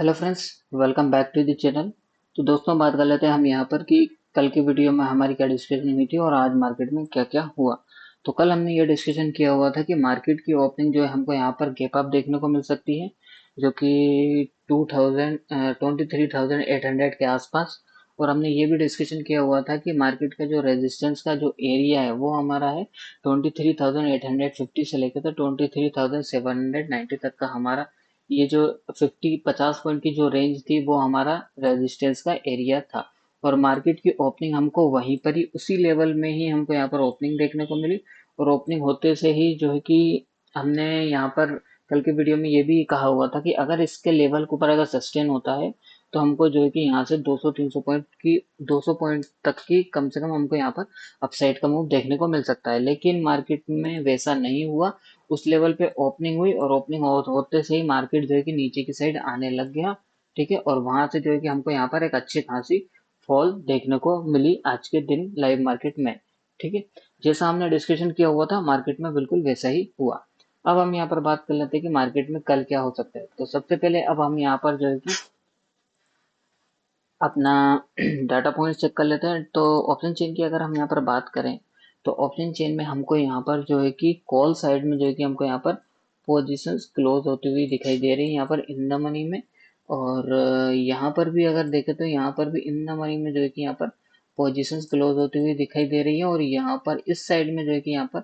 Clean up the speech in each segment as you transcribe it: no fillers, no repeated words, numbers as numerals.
Hello friends, welcome back to the channel. तो दोस्तों, बात कर लेते हैं हम यहाँ पर कि कल की वीडियो में हमारी क्या डिस्कशन हुई थी और आज मार्केट में क्या क्या हुआ। तो कल हमने ये डिस्कशन किया हुआ था कि मार्केट की ओपनिंग जो है हमको यहाँ पर गैप अप देखने को मिल सकती है, जो कि 23,800 के आसपास। और हमने ये भी डिस्कशन किया हुआ था कि मार्केट का जो रेजिस्टेंस का जो एरिया है वो हमारा है 23,850 से लेकर तो 23,790 तक का हमारा ये जो 50 पॉइंट की जो रेंज थी वो हमारा रेजिस्टेंस का एरिया था। और मार्केट की ओपनिंग हमको वहीं पर ही उसी लेवल में ही हमको यहाँ पर ओपनिंग देखने को मिली। और ओपनिंग होते से ही जो है कि हमने यहाँ पर कल के वीडियो में ये भी कहा हुआ था कि अगर इसके लेवल के ऊपर अगर सस्टेन होता है तो हमको जो है कि यहाँ से 200-300 पॉइंट की 200 पॉइंट तक की कम से कम हमको यहाँ पर अपसाइड का मूव देखने को मिल सकता है। लेकिन मार्केट में वैसा नहीं हुआ। उस लेवल पे ओपनिंग हुई और ओपनिंग होते से ही मार्केट जो है कि नीचे की साइड आने लग गया। ठीक है, और वहां से जो है कि हमको यहाँ पर एक अच्छी खासी फॉल देखने को मिली आज के दिन लाइव मार्केट में। ठीक है, जैसा हमने डिस्कशन किया हुआ था मार्केट में बिल्कुल वैसा ही हुआ। अब हम यहाँ पर बात कर लेते हैं कि मार्केट में कल क्या हो सकता है। तो सबसे पहले अब हम यहाँ पर जो है कि अपना डाटा पॉइंट चेक कर लेते हैं। तो ऑप्शन चेन की अगर हम यहाँ पर बात करें तो ऑप्शन चेन में हमको यहाँ पर जो है कि कॉल साइड में जो है कि हमको यहाँ पर पोजीशंस क्लोज होती हुई दिखाई दे रही है यहाँ पर इन द मनी में। और यहाँ पर भी अगर देखें तो यहाँ पर भी इन द मनी में जो है कि यहाँ पर पोजीशंस क्लोज होती हुई दिखाई दे रही है। और यहाँ पर इस साइड में जो है कि यहाँ पर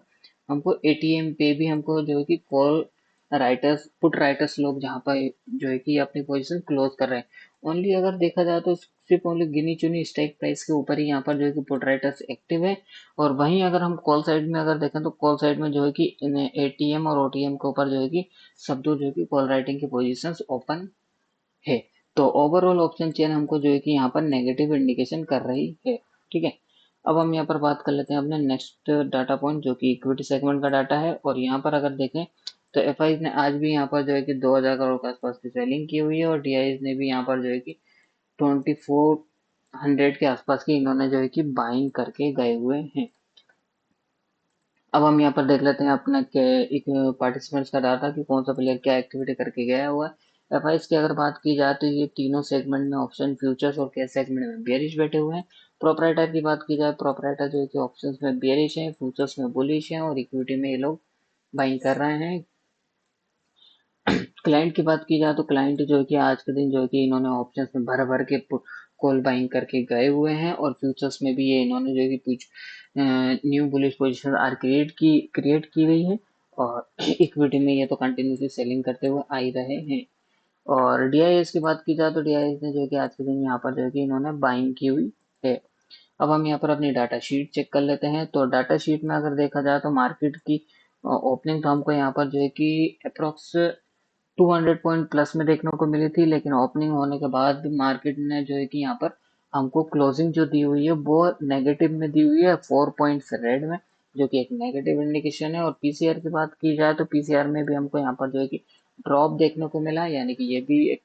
हमको एटीएम पे भी हमको जो है कि कॉल राइटर्स पुट राइटर्स लोग जहाँ पर जो है कि अपनी पोजीशन क्लोज कर रहे हैं। ओनली अगर देखा जाए तो सिर्फ ओनली गिनी चुनी स्ट्राइक प्राइस के ऊपर ही यहाँ पर जो है कि पुट राइटर्स एक्टिव है। और वहीं अगर हम कॉल साइड में अगर देखें तो कॉल साइड में जो है कि एटीएम और ओटीएम के ऊपर जो है कि सब दो जो है कि कॉल राइटिंग की पोजीशंस ओपन है। तो ओवरऑल ऑप्शन चेन हमको जो है कि यहाँ पर नेगेटिव इंडिकेशन कर रही है। ठीक है, अब हम यहाँ पर बात कर लेते हैं अपने नेक्स्ट डाटा पॉइंट जो कि इक्विटी सेगमेंट का डाटा है। और यहाँ पर अगर देखें तो एफ ने आज भी यहाँ पर जो है कि 2,000 करोड़ के आसपास की सेलिंग की हुई है। और डी ने भी यहाँ पर जो है कि 2400 के आसपास की इन्होंने जो है कि बाइंग करके गए हुए हैं। अब हम यहाँ पर देख लेते हैं अपने के एक पार्टिसिपेंट्स का डाटा कि कौन सा प्लेयर क्या एक्टिविटी करके गया हुआ है। एफ की अगर बात की जाए तो ये तीनों सेगमेंट में ऑप्शन फ्यूचर्स और कैश सेगमेंट में बेरिश बैठे हुए हैं। प्रोपराइटर की बात की जाए, प्रोपराइटर जो है कि ऑप्शंस में बेरिश है, फ्यूचर्स में बुलिश है और इक्विटी में ये लोग बाइंग कर रहे हैं। क्लाइंट की बात की जाए तो क्लाइंट जो है कि आज के दिन जो है कि इन्होंने ऑप्शंस में भर भर के कॉल बाइंग करके गए हुए हैं। और फ्यूचर्स में भी ये इन्होंने जो है कि कुछ new bullish position are create की गई है। और इक्विटी में ये तो कंटिन्यूसली सेलिंग करते हुए आ ही रहे हैं। और डीआईएस की बात की जाए तो डीआईएस ने जो है कि आज के दिन यहाँ पर जो है कि इन्होंने बाइंग की हुई है। अब हम यहाँ पर अपनी डाटा शीट चेक कर लेते हैं। तो डाटा शीट में अगर देखा जाए तो मार्केट की ओपनिंग तो हमको यहाँ पर जो है कि अप्रोक्स 200 पॉइंट प्लस में देखने को मिली थी। लेकिन ओपनिंग होने के बाद मार्केट ने जो है कि यहाँ पर हमको क्लोजिंग जो दी हुई है वो नेगेटिव में दी हुई है, 4 पॉइंट्स रेड में, जो कि एक नेगेटिव इंडिकेशन है। और पीसीआर की बात की जाए तो पीसीआर में भी हमको यहाँ पर जो है कि ड्रॉप देखने को मिला, यानी कि ये भी एक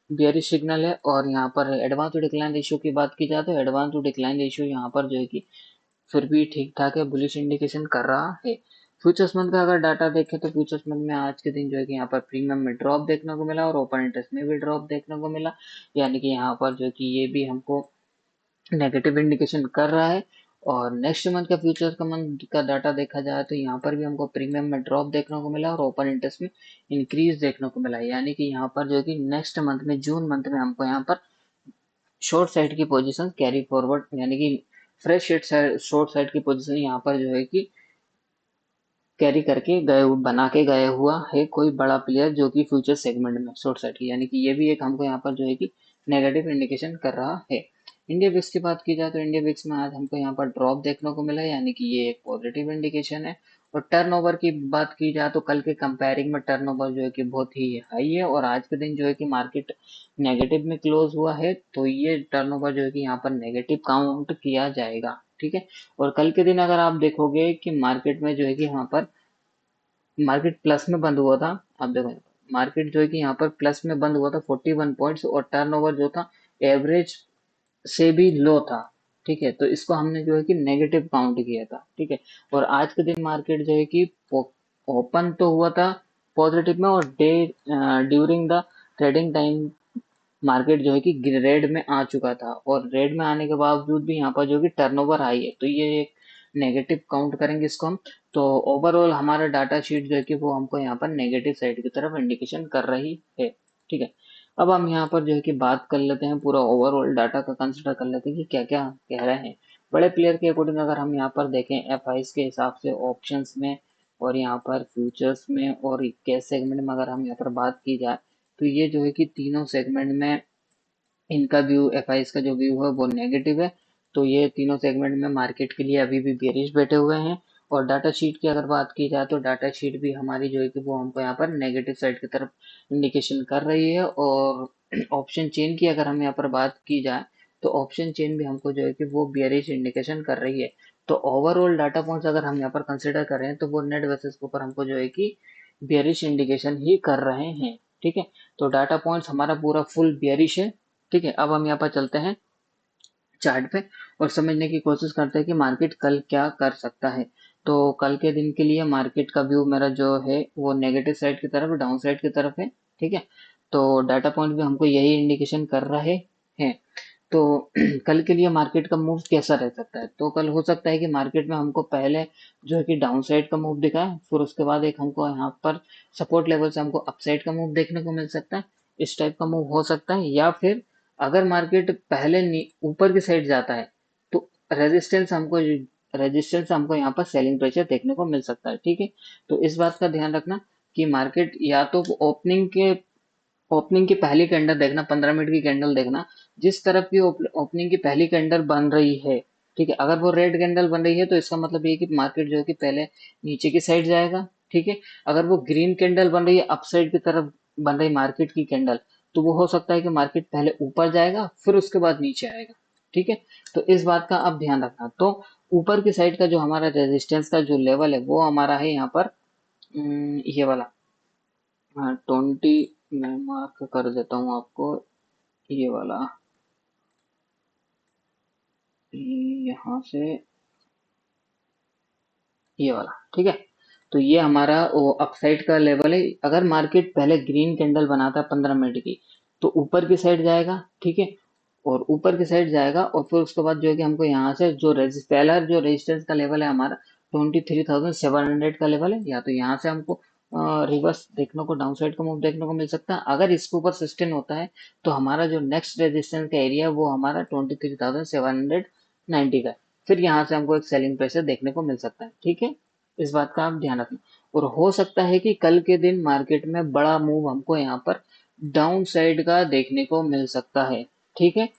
बेयरिश सिग्नल है। और यहाँ पर एडवांस टू डिक्लाइन रेशियो की बात की जाए तो एडवांस टू डिक्लाइन रेशियो यहाँ पर जो है कि फिर भी ठीक ठाक है, बुलिश इंडिकेशन कर रहा है। फ्यूचर्स मंथ का अगर डाटा देखें तो फ्यूचर्स मंथ में आज के दिन जो है कि यहाँ पर प्रीमियम में ड्रॉप देखने को मिला और ओपन इंटरेस्ट में भी ड्रॉप देखने को मिला। यानी कि यहाँ पर जो कि ये भी हमको नेगेटिव इंडिकेशन कर रहा है। और नेक्स्ट मंथ का फ्यूचर्स का मंथ का डाटा देखा जाए तो यहाँ पर भी हमको प्रीमियम में ड्रॉप देखने को मिला और ओपन इंटरेस्ट में इंक्रीज देखने को मिला। यानी कि यहाँ पर जो है कि नेक्स्ट मंथ में जून मंथ में हमको यहाँ पर शॉर्ट साइड की पोजीशन कैरी फॉरवर्ड, यानी कि फ्रेश शॉर्ट साइड की पोजीशन यहाँ पर जो है कि कैरी करके बना के गया हुआ है कोई बड़ा प्लेयर जो कि फ्यूचर सेगमेंट में शॉर्ट साइड की। यानी कि ये भी एक हमको यहाँ पर जो है कि नेगेटिव इंडिकेशन कर रहा है। इंडिया विक्स की बात की जाए तो इंडिया विक्स में आज हमको यहाँ पर ड्रॉप देखने को मिला, यानी कि ये एक पॉजिटिव इंडिकेशन है। और टर्नओवर की बात की जाए तो कल के कंपेयरिंग में टर्नओवर जो है कि बहुत ही हाई है। और आज के दिन जो है कि मार्केट नेगेटिव में क्लोज हुआ है, तो ये टर्नओवर जो है कि यहाँ पर नेगेटिव काउंट किया जाएगा। ठीक है, और कल के दिन अगर आप देखोगे कि मार्केट में जो है कि यहाँ पर मार्केट प्लस में बंद हुआ था। आप देखो मार्केट जो है कि यहाँ पर प्लस में बंद हुआ था 41 पॉइंट्स और टर्नओवर जो था एवरेज से भी लो था। ठीक है, तो इसको हमने जो है कि नेगेटिव काउंट किया था। ठीक है, और आज के दिन मार्केट जो है कि ओपन तो हुआ था पॉजिटिव में और day during the trading time market जो है कि रेड में आ चुका था, और रेड में आने के बावजूद भी यहाँ पर जो कि टर्नओवर हाई है, तो ये एक नेगेटिव काउंट करेंगे इसको हम। तो ओवरऑल हमारा डाटा शीट जो है कि वो हमको यहाँ पर नेगेटिव साइड की तरफ इंडिकेशन कर रही है। ठीक है, अब हम यहाँ पर जो है कि बात कर लेते हैं, पूरा ओवरऑल डाटा का कंसिडर कर लेते हैं कि क्या क्या कह रहे हैं। बड़े प्लेयर के अकॉर्डिंग अगर हम यहाँ पर देखें एफ के हिसाब से ऑप्शंस में और यहाँ पर फ्यूचर्स में और कैश सेगमेंट में अगर हम यहाँ पर बात की जाए, तो ये जो है कि तीनों सेगमेंट में इनका व्यू एफ का जो व्यू है वो नेगेटिव है। तो ये तीनों सेगमेंट में मार्केट के लिए अभी भी बेरिश बैठे हुए हैं। और डाटा शीट की अगर बात की जाए तो डाटा शीट भी हमारी जो है कि वो हमको यहाँ पर नेगेटिव साइड की तरफ इंडिकेशन कर रही है। और ऑप्शन चेन की अगर हम यहाँ पर बात की जाए तो ऑप्शन चेन भी हमको जो है कि वो बेरिश इंडिकेशन कर रही है। तो ओवरऑल डाटा पॉइंट्स अगर हम यहाँ पर कंसिडर कर रहे हैं तो वो नेट बेसिस के ऊपर हमको जो है कि बेरिश इंडिकेशन ही कर रहे हैं। ठीक है, तो डाटा पॉइंट्स हमारा पूरा फुल बेरिश है। ठीक है, अब हम यहाँ पर चलते हैं चार्ट पे और समझने की कोशिश करते हैं कि मार्केट कल क्या कर सकता है। तो कल के दिन के लिए मार्केट का व्यू मेरा जो है वो नेगेटिव साइड की तरफ, डाउन साइड की तरफ है। ठीक है, तो डाटा पॉइंट भी हमको यही इंडिकेशन कर रहे हैं। तो कल के लिए मार्केट का मूव कैसा रह सकता है, तो कल हो सकता है कि मार्केट में हमको पहले जो है कि डाउन साइड का मूव दिखाए, फिर उसके बाद एक हमको यहाँ पर सपोर्ट लेवल से हमको अपसाइड का मूव देखने को मिल सकता है। इस टाइप का मूव हो सकता है, या फिर अगर मार्केट पहले ऊपर की साइड जाता है तो रेजिस्टेंस हमको यहाँ पर सेलिंग प्रेशर देखने को मिल सकता है। ठीक है, तो इस बात का ध्यान रखना कि मार्केट या तो ओपनिंग की पहली कैंडल देखना, 15 मिनट की कैंडल देखना, जिस तरफ की ओपनिंग की पहली कैंडल बन रही है। ठीक है, अगर वो रेड कैंडल बन रही है तो इसका मतलब ये कि मार्केट जो है कि पहले नीचे की साइड जाएगा। ठीक है, अगर वो ग्रीन कैंडल बन रही है अपसाइड की तरफ बन रही मार्केट की कैंडल, तो वो हो सकता है कि मार्केट पहले ऊपर जाएगा फिर उसके बाद नीचे आएगा। ठीक है, तो इस बात का आप ध्यान रखना। तो ऊपर की साइड का जो हमारा रेजिस्टेंस का जो लेवल है वो हमारा है यहाँ पर ये वाला, हाँ 20, मैं मार्क कर देता हूँ आपको, ये वाला, यहाँ से ये वाला। ठीक है, तो ये हमारा वो अपसाइड का लेवल है। अगर मार्केट पहले ग्रीन कैंडल बनाता है 15 मिनट की तो ऊपर की साइड जाएगा। ठीक है, और ऊपर की साइड जाएगा और फिर उसके बाद जो है कि हमको यहाँ से जो पहला जो रेजिस्टेंस का लेवल है हमारा 23,700 का लेवल है, या तो यहाँ से हमको रिवर्स देखने को, डाउन साइड का मूव देखने को मिल सकता है। अगर इसके ऊपर सस्टेन होता है तो हमारा जो नेक्स्ट रेजिस्टेंस का एरिया है वो हमारा 23,790 का है। फिर यहाँ से हमको एक सेलिंग प्रेशर देखने को मिल सकता है। ठीक है, इस बात का आप ध्यान रखना। और हो सकता है कि कल के दिन मार्केट में बड़ा मूव हमको यहाँ पर डाउन साइड का देखने को मिल सकता है। ठीक है,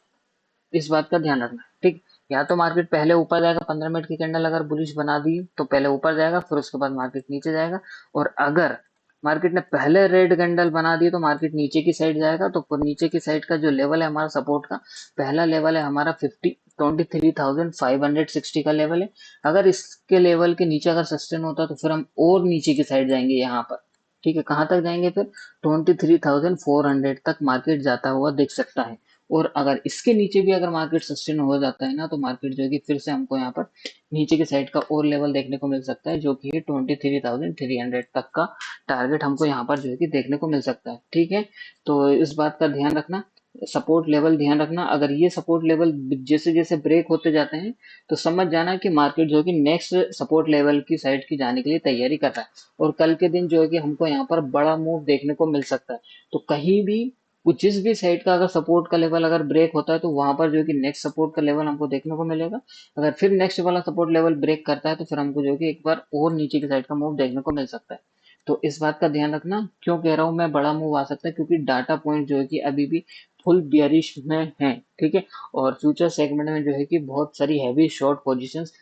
इस बात का ध्यान रखना। ठीक, या तो मार्केट पहले ऊपर जाएगा, 15 मिनट की कैंडल अगर बुलिश बना दी तो पहले ऊपर जाएगा फिर उसके बाद मार्केट नीचे जाएगा। और अगर मार्केट ने पहले रेड कैंडल बना दी तो मार्केट नीचे की साइड जाएगा। तो फिर नीचे की साइड का जो लेवल है हमारा सपोर्ट का, पहला लेवल है हमारा 23,560 का लेवल है। अगर इसके लेवल के नीचे अगर सस्टेन होता है तो फिर हम और नीचे की साइड जाएंगे यहाँ पर। ठीक है, कहाँ तक जाएंगे फिर 23,400 तक मार्केट जाता हुआ दिख सकता है। और अगर इसके नीचे भी अगर मार्केट सस्टेन हो जाता है ना तो मार्केट जो है कि फिर से हमको यहाँ पर नीचे की साइड का और लेवल देखने को मिल सकता है, जो कि है 23,300 तक का टारगेट हमको यहाँ पर जो है कि देखने को मिल सकता है। ठीक है, तो इस बात का ध्यान रखना, सपोर्ट लेवल ध्यान रखना। अगर ये सपोर्ट लेवल जैसे जैसे ब्रेक होते जाते हैं तो समझ जाना कि मार्केट जो है कि नेक्स्ट सपोर्ट लेवल की साइड की जाने के लिए तैयारी कर रहा है। और कल के दिन जो है कि हमको यहाँ पर बड़ा मूव देखने को मिल सकता है। तो कहीं भी जिस भी साइड का अगर सपोर्ट का लेवल अगर ब्रेक होता है तो वहां पर जो है कि नेक्स्ट सपोर्ट का लेवल हमको देखने को मिलेगा। अगर फिर नेक्स्ट वाला सपोर्ट लेवल ब्रेक करता है तो फिर हमको जो है कि एक बार और नीचे की साइड का मूव देखने को मिल सकता है। तो इस बात का ध्यान रखना। क्यों कह रहा हूँ मैं बड़ा मूव आ सकता है, क्योंकि डाटा पॉइंट जो है कि अभी भी फुल बियरिश में है। ठीक है, और फ्यूचर सेगमेंट में जो है कि बहुत सारी हैवी शॉर्ट पोजीशंस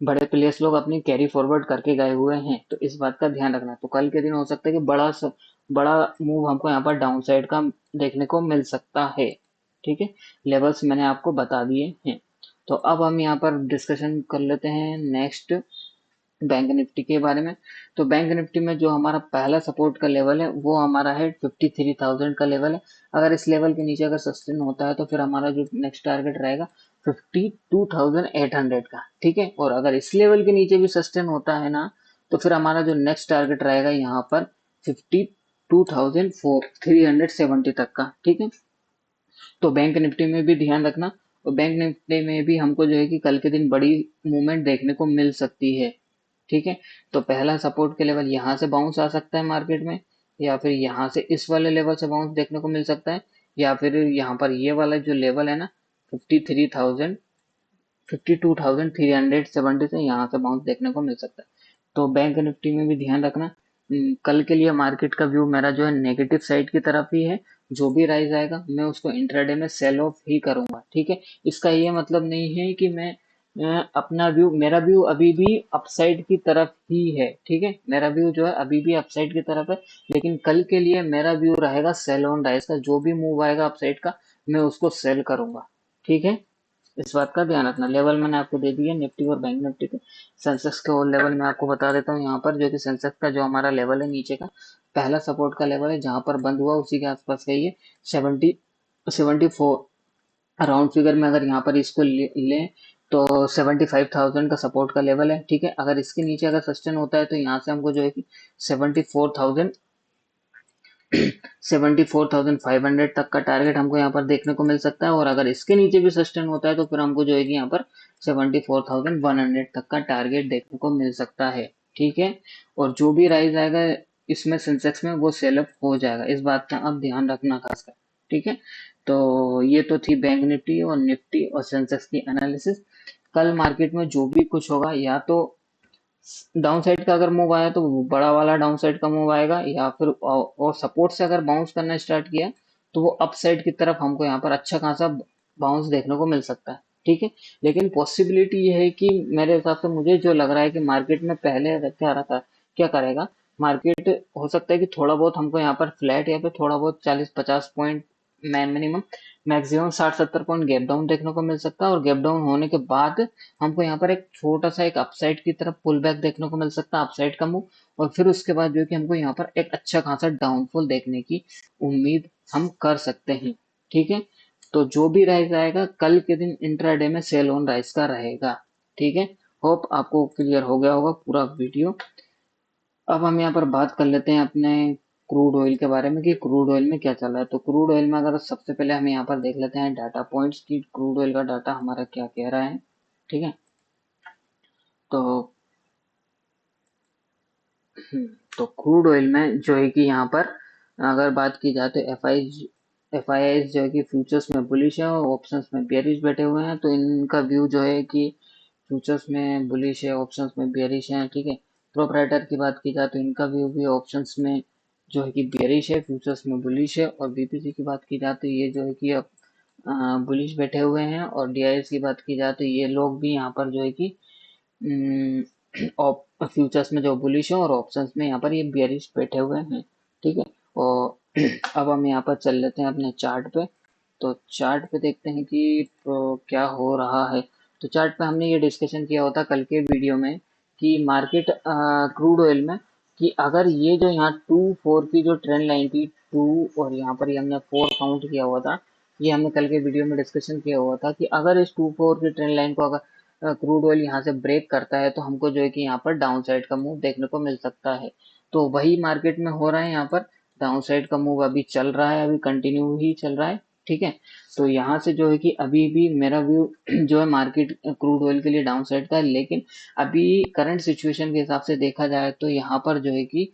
बड़े प्लेयर्स लोग अपनी कैरी फॉरवर्ड करके गए हुए हैं। तो इस बात का ध्यान रखना। तो कल के दिन हो सकता है कि बड़ा मूव हमको यहाँ पर डाउन साइड का देखने को मिल सकता है। ठीक है, लेवल्स मैंने आपको बता दिए हैं। तो अब हम यहाँ पर डिस्कशन कर लेते हैं नेक्स्ट बैंक निफ्टी के बारे में। तो बैंक निफ्टी में जो हमारा पहला सपोर्ट का लेवल है वो हमारा है 53,000 का लेवल है। अगर इस लेवल के नीचे अगर सस्टेन होता है तो फिर हमारा जो नेक्स्ट टारगेट रहेगा 52,800 का। ठीक है, और अगर इस लेवल के नीचे भी सस्टेन होता है ना तो फिर हमारा जो नेक्स्ट टारगेट रहेगा यहाँ पर 2370 तक का। ठीक है, तो बैंक निफ्टी में भी ध्यान रखना, और बैंक निफ्टी में भी हमको जो है कि कल के दिन बड़ी मूवमेंट देखने को मिल सकती है। ठीक है, तो पहला सपोर्ट के लेवल यहाँ से बाउंस आ सकता है मार्केट में, या फिर यहाँ से इस वाले लेवल से बाउंस देखने को मिल सकता है, या फिर यहाँ पर ये वाला जो लेवल है ना 53,000 52,370 से यहाँ से बाउंस देखने को मिल सकता है। तो बैंक निफ्टी में भी ध्यान रखना। कल के लिए मार्केट का व्यू मेरा जो है नेगेटिव साइड की तरफ ही है। जो भी राइज आएगा मैं उसको इंट्राडे में सेल ऑफ ही करूंगा। ठीक है, इसका ये मतलब नहीं है कि मैं अपना व्यू, मेरा व्यू अभी भी अपसाइड की तरफ ही है। ठीक है, मेरा व्यू जो है अभी भी अपसाइड की तरफ है, लेकिन कल के लिए मेरा व्यू रहेगा सेल ऑन राइज का। जो भी मूव आएगा अपसाइड का मैं उसको सेल करूंगा। ठीक है, इस बात का ध्यान रखना। लेवल मैंने आपको दे दिया निफ्टी और बैंक निफ्टी के। सेंसेक्स के और लेवल मैं आपको बता देता हूँ यहाँ पर, जो कि सेंसेक्स का जो हमारा लेवल है नीचे का पहला सपोर्ट का लेवल है, जहाँ पर बंद हुआ उसी के आसपास का ये 74 राउंड फिगर में अगर यहाँ पर इसको लें तो 75,000 का सपोर्ट का लेवल है। ठीक है, अगर इसके नीचे अगर सस्टेन होता है तो यहाँ से हमको जो है कि 74,000 74,500 तक का टारगेट हमको यहाँ पर देखने को मिल सकता है, और अगर इसके नीचे भी सस्टेन होता है तो फिर हमको जो है कि यहाँ पर 74,100 तक का टारगेट देखने को मिल सकता है। ठीक है, और जो भी राइज आएगा इसमें सेंसेक्स में वो सेल अप हो जाएगा, इस बात का आप ध्यान रखना खासकर। ठीक है, तो ये तो थी बैंक निफ्टी और निफ्टी और सेंसेक्स की एनालिसिस। कल मार्केट में जो भी कुछ होगा, या तो डाउन साइड का अगर मूव आया तो वो बड़ा वाला डाउन साइड का मूव आएगा, या फिर और सपोर्ट से अगर बाउंस करना स्टार्ट किया तो वो अप साइड की तरफ हमको यहाँ पर अच्छा खासा बाउंस देखने को मिल सकता है। ठीक है, लेकिन पॉसिबिलिटी ये है कि मेरे हिसाब से मुझे जो लग रहा है कि मार्केट में पहले क्या रहा था, क्या करेगा मार्केट, हो सकता है कि थोड़ा बहुत हमको यहाँ पर फ्लैट या फिर थोड़ा बहुत 40-50 point minimum maximum 60-70 point gap down देखने को मिल सकता है, और गैप डाउन होने के बाद हमको यहाँ पर एक छोटा सा एक अपसाइड की तरफ पुल बैक देखने को मिल सकता है, अपसाइड का मूव, और फिर उसके बाद जो कि हमको यहाँ पर एक अच्छा खासा डाउनफॉल देखने की उम्मीद हम कर सकते हैं। ठीक है, तो जो भी राइज आएगा कल के दिन इंट्राडे में सेल ऑन राइज का रहेगा। ठीक है, होप आपको क्लियर हो गया होगा पूरा वीडियो। अब हम यहाँ पर बात कर लेते हैं अपने क्रूड ऑयल के बारे में कि क्रूड ऑयल में क्या चल रहा है। तो क्रूड ऑयल में अगर सबसे पहले हम यहाँ पर देख लेते हैं डाटा पॉइंट्स की क्रूड ऑयल का डाटा हमारा क्या कह रहा है। ठीक है, तो तो क्रूड ऑयल में जो है कि यहाँ पर अगर बात की जाए तो एफ आई आई जो है कि फ्यूचर्स में बुलिश है और ऑप्शंस में बेयरिश बैठे हुए हैं। तो इनका व्यू जो है कि फ्यूचर्स में बुलिश है, ऑप्शंस में बेयरिश है। ठीक है, प्रोपराइटर की बात की जाए तो इनका व्यू भी ऑप्शंस में जो है कि बेयरिश है, फ्यूचर्स में बुलिश है। और बीपीसी की बात की जाए तो ये जो है कि अब बुलिश बैठे हुए हैं, और डीआईएस की बात की जाए तो ये लोग भी यहाँ पर जो है कि फ्यूचर्स में जो बुलिश है और ऑप्शंस में यहाँ पर ये बियरिश बैठे हुए हैं। ठीक है, और अब हम यहाँ पर चल लेते हैं अपने चार्ट पे। तो चार्ट पे देखते हैं कि क्या हो रहा है। तो चार्ट पे हमने ये डिस्कशन किया होता कल के वीडियो में कि मार्केट क्रूड ऑयल में, कि अगर ये जो यहाँ 2-4 की जो ट्रेंड लाइन थी, 2 और यहाँ पर ये हमने 4 काउंट किया हुआ था, ये हमने कल के वीडियो में डिस्कशन किया हुआ था कि अगर इस 2-4 की ट्रेंड लाइन को अगर क्रूड ऑयल यहाँ से ब्रेक करता है तो हमको जो है कि यहाँ पर डाउन साइड का मूव देखने को मिल सकता है। तो वही मार्केट में हो रहा है, यहाँ पर डाउन साइड का मूव अभी चल रहा है, अभी कंटिन्यू ही चल रहा है। ठीक है, तो यहाँ से जो है कि अभी भी मेरा व्यू जो है मार्केट क्रूड ऑयल के लिए डाउन साइड का है, लेकिन अभी करंट सिचुएशन के हिसाब से देखा जाए तो यहाँ पर जो है कि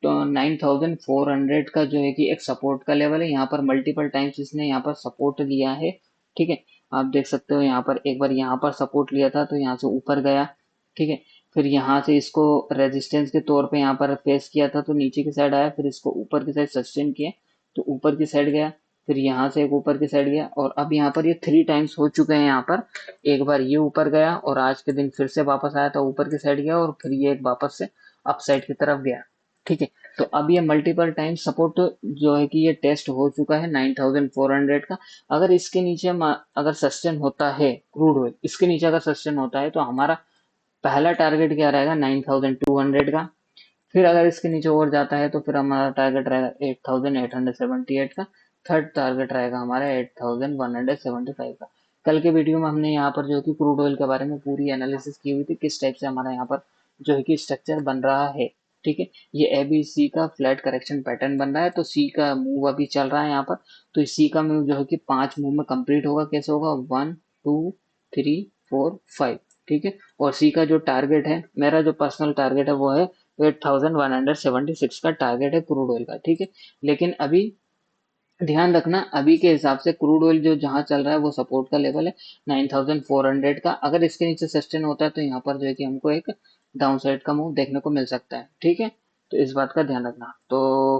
तो 9,400 का जो है कि एक सपोर्ट का लेवल है। यहाँ पर मल्टीपल टाइम्स इसने यहाँ पर सपोर्ट लिया है। ठीक है, आप देख सकते हो यहाँ पर एक बार यहाँ पर सपोर्ट लिया था तो यहाँ से ऊपर गया। ठीक है, फिर यहाँ से इसको रेजिस्टेंस के तौर पे यहाँ पर फेस किया था तो नीचे की साइड आया, फिर इसको ऊपर की साइड सस्टेन किया तो ऊपर की साइड गया, फिर यहाँ से एक ऊपर की साइड गया, और अब यहाँ पर ये 3 टाइम्स हो चुके हैं। यहाँ पर एक बार ये ऊपर गया और आज के दिन फिर से वापस आया तो ऊपर की साइड गया, और फिर ये एक वापस से अप साइड की तरफ गया। ठीक है, तो अब ये मल्टीपल टाइम सपोर्ट जो है कि ये टेस्ट हो चुका है 9,400 का। अगर इसके नीचे अगर सस्टेन होता है क्रूड ऑयल, इसके नीचे अगर सस्टेन होता है तो हमारा पहला टारगेट क्या रहेगा 9,200 का। फिर अगर इसके नीचे और जाता है तो फिर हमारा टारगेट रहेगा 8,878 का। थर्ड टारगेट रहेगा हमारा 8,175 का। कल के वीडियो में हमने यहाँ पर जो है कि क्रूड ऑयल के बारे में पूरी एनालिसिस की हुई थी, किस टाइप से हमारा यहाँ पर जो है कि स्ट्रक्चर बन रहा है। ठीक है, ये ए बी सी का फ्लैट करेक्शन पैटर्न बन रहा है, तो सी का मूव अभी चल रहा है यहाँ पर। तो इस सी का मूव जो है कि 5 मूव में कंप्लीट होगा। कैसे होगा? 1 2 3 4 5। ठीक है, और सी का जो टारगेट है, मेरा जो पर्सनल टारगेट है वो है 8176 का टारगेट है क्रूड ऑयल का। ठीक है, लेकिन अभी ध्यान रखना, अभी के हिसाब से क्रूड ऑयल जो जहां चल रहा है वो सपोर्ट का लेवल है 9400 का। अगर इसके नीचे सस्टेन होता है तो यहाँ पर जो है कि हमको एक डाउन साइड का मूव देखने को मिल सकता है। ठीक है, तो इस बात का ध्यान रखना। तो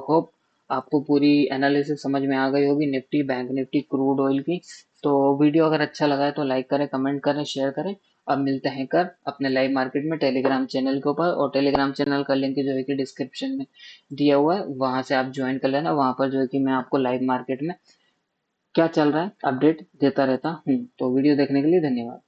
होप आपको पूरी एनालिसिस समझ में आ गई होगी Nifty, bank Nifty, crude oil की। तो वीडियो अगर अच्छा लगा है तो लाइक करें, कमेंट करें, शेयर करें। अब मिलते हैं कर अपने लाइव मार्केट में टेलीग्राम चैनल के ऊपर, और टेलीग्राम चैनल का लिंक जो है कि डिस्क्रिप्शन में दिया हुआ है, वहां से आप ज्वाइन कर लेना। वहां पर जो है कि मैं आपको लाइव मार्केट में क्या चल रहा है अपडेट देता रहता हूँ। तो वीडियो देखने के लिए धन्यवाद।